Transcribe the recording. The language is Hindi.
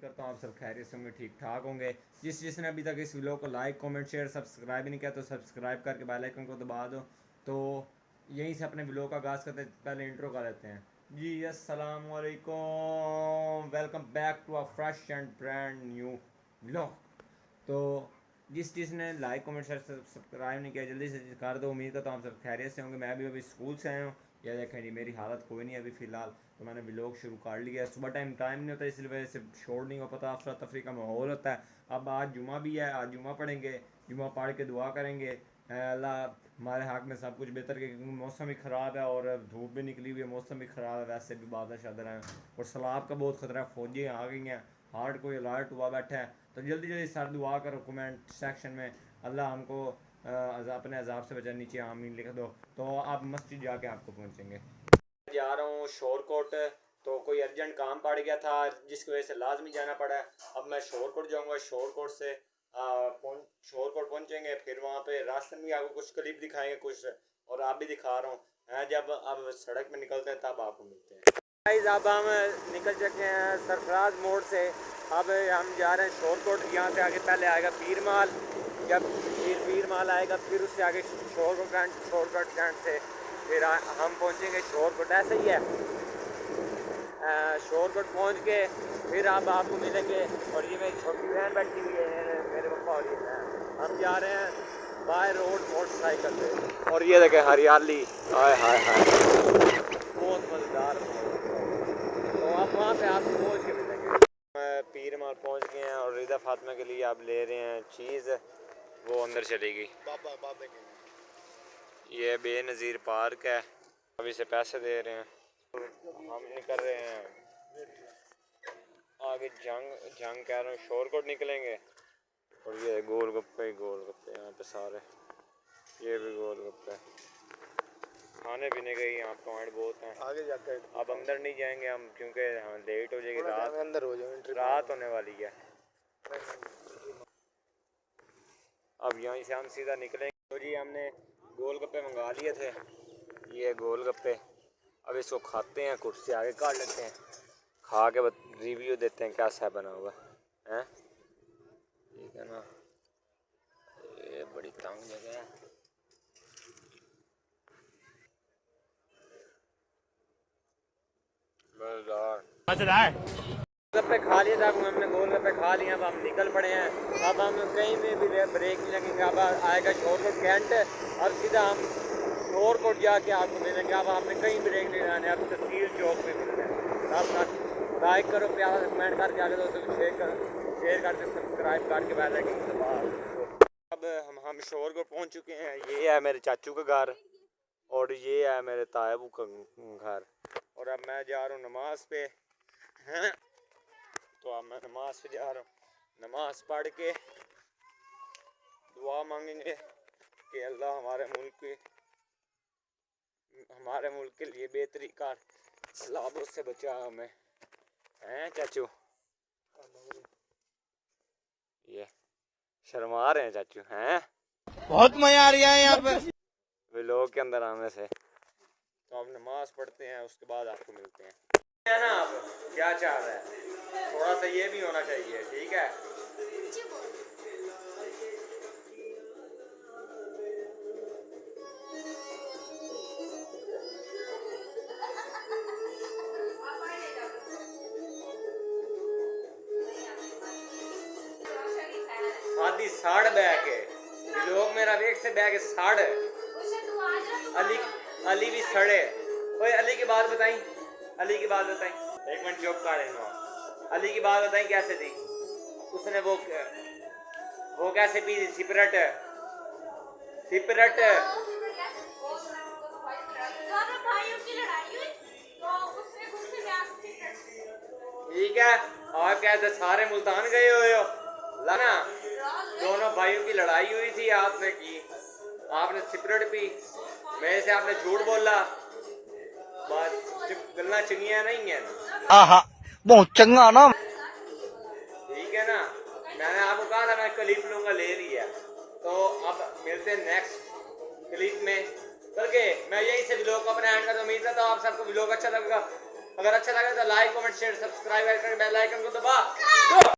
करता हूँ आप सब खैरियत से होंगे, ठीक ठाक होंगे। जिसने अभी तक इस वीडियो को लाइक कमेंट शेयर सब्सक्राइब नहीं किया तो सब्सक्राइब करके बेल आइकन को दबा दो। तो यहीं से अपने वीडियो का आगाज़ करते पहले इंट्रो कर लेते हैं। जी अस्सलाम वालेकुम, welcome back to a fresh and brand new vlog. तो जिसने लाइक कमेंट शेयर सब्सक्राइब नहीं किया जल्दी से कर दो। उम्मीद करता हूँ आप सब खैरियत से होंगे। मैं भी अभी स्कूल से आया हूँ। यह देखें जी मेरी हालत कोई नहीं अभी फ़िलहाल, तो मैंने व्लॉग शुरू कर लिया है। सुबह टाइम नहीं होता इसलिए वजह से शोर नहीं हो पाता, अफरा तफरी का माहौल होता है। अब आज जुमा भी है, आज जुमा पढ़ेंगे, जुमा पढ़ के दुआ करेंगे अल्लाह हमारे हक में सब कुछ बेहतर के, क्योंकि मौसम भी ख़राब है और धूप भी निकली हुई है, मौसम भी ख़राब है, वैसे भी बादल शादल हैं और सैलाब का बहुत ख़तरा है। फौजी आ गई हैं, हार्ट कोई अलर्ट हुआ बैठा है। तो जल्दी जल्दी सर दुआ करो कमेंट सेक्शन में, अल्लाह हमको अपने अजाब से बचा, नीचे आमीन लिख दो। तो आप मस्जिद जाके आपको पहुँचेंगे। जा रहा हूँ शोरकोट, तो कोई अर्जेंट काम पड़ गया था जिसकी वजह से लाजमी जाना पड़ा। अब मैं शोरकोट जाऊँगा, शोरकोट से शोरकोट पहुँचेंगे, फिर वहाँ पे रास्ते में आपको कुछ क्लिप दिखाएंगे कुछ, और आप भी दिखा रहा हूँ। जब अब सड़क में निकलते हैं तब आपको मिलते हैं। अब हम निकल चुके हैं सरफराज मोड़ से। अब हम जा रहे हैं शोरकोट। यहाँ से आगे पहले आएगा पीर माल, जब पीर माल आएगा फिर उससे आगे शोरकोट कैंट से फिर हम पहुँचेंगे शोरकोट। ऐसा ही है, शोरकोट पहुँच के फिर अब आपको मिलेंगे। और ये मेरी छोटी बहन बैठी हुई है, मेरे पापा, और ये हम जा रहे हैं बाय रोड मोटरसाइकिल पे। और ये देखें हरियाली, हाय हाय हाय, बहुत मज़ेदार। तो आप वहाँ पे आपको पहुँच के मिलेंगे। पीर माल पहुँच गए हैं और रिदा फातिमा के लिए आप ले रहे हैं चीज़, वो अंदर चली गई। बाबा ये बेनज़ीर पार्क है, अभी से पैसे दे रहे हैं। हम निकल रहे हैं आगे जंग कह रहा हूँ, शोरकोट निकलेंगे। और ये गोलगप्पे यहाँ पे सारे, ये भी गोलगप्पे। खाने पीने के यहाँ पॉइंट बहुत हैं। आगे जाकर अब अंदर नहीं जाएंगे हम, क्योंकि लेट हो जाएगी, रात अंदर हो जाएगी, रात होने वाली है। अब यहीं से हम सीधा निकलेंगे। तो जी हमने गोलगप्पे मंगा लिए थे, ये गोलगप्पे। अब इसको खाते हैं, कुर्सी आगे काट लेते हैं, खा के रिव्यू देते हैं कैसा बना हुआ है। ठीक है ना, ये बड़ी तंग जगह है। मज़ेदार गोलगप्पे खा लिए था हमने, गोलगप्पे खा लिए। अब हम निकल पड़े हैं। अब हम कहीं में भी ब्रेक नहीं लगेंगे। अब आएगा शोरकोट कैंट और सीधा हम शोरकोट जाके आपको मिलेंगे। अब हमने कहीं ब्रेक नहीं लगाने, अब तहसील चौक पे मिलते हैं। तब तक लाइक करो, प्यारा कमेंट करके आगे दोस्तों को शेयर करके सब्सक्राइब करके बैल आइकन को दबा। अब हम शोरकोट पहुँच चुके हैं। ये है मेरे चाचू का घर और ये है मेरे तायबू का घर। और अब मैं जा रहा हूँ नमाज पे हैं। तो अब मैं नमाज पे जा रहा हूँ, नमाज पढ़ के दुआ मांगेंगे कि अल्लाह हमारे मुल्क के लिए बेहतरी कर, सलाबों से बचा हमें, हैं चाचू। ये शर्मा रहे हैं चाचू, हैं बहुत मजा आ रहा है यहाँ पे व्लॉग के अंदर आने से। तो अब नमाज पढ़ते हैं, उसके बाद आपको मिलते हैं। है ना, आप क्या चाह रहे हैं, थोड़ा सा ये भी होना चाहिए, ठीक है। आधी साढ़ बैग है लोग, मेरा वेग से बैग है साढ़। अली अली भी सड़े। ओए अली की बात बताई, अली की बात बताई, एक मिनट चुप कर रहे। अली की बात बताई कैसे थी, उसने वो कैसे पी थी सिपरट सिपरट। ठीक है, और क्या सारे मुल्तान गए हुए हो लाना, दोनों भाइयों की लड़ाई हुई थी, आपने की, आपने सिपरट पी, मेरे से आपने झूठ बोला, बस गल्ला चंगिया नहीं है। बहुत चंगा ना, ठीक है ना। मैंने आपको कहा था मैं क्लिप लूंगा, ले लिया। तो अब मिलते हैं नेक्स्ट क्लिप में करके। मैं यही से व्लॉग को अपने एंड कर, उम्मीद करता हूँ आप सबको व्लॉग अच्छा लगेगा। अगर अच्छा लगे तो लाइक कमेंट शेयर सब्सक्राइब करके बेल आइकन को दबा।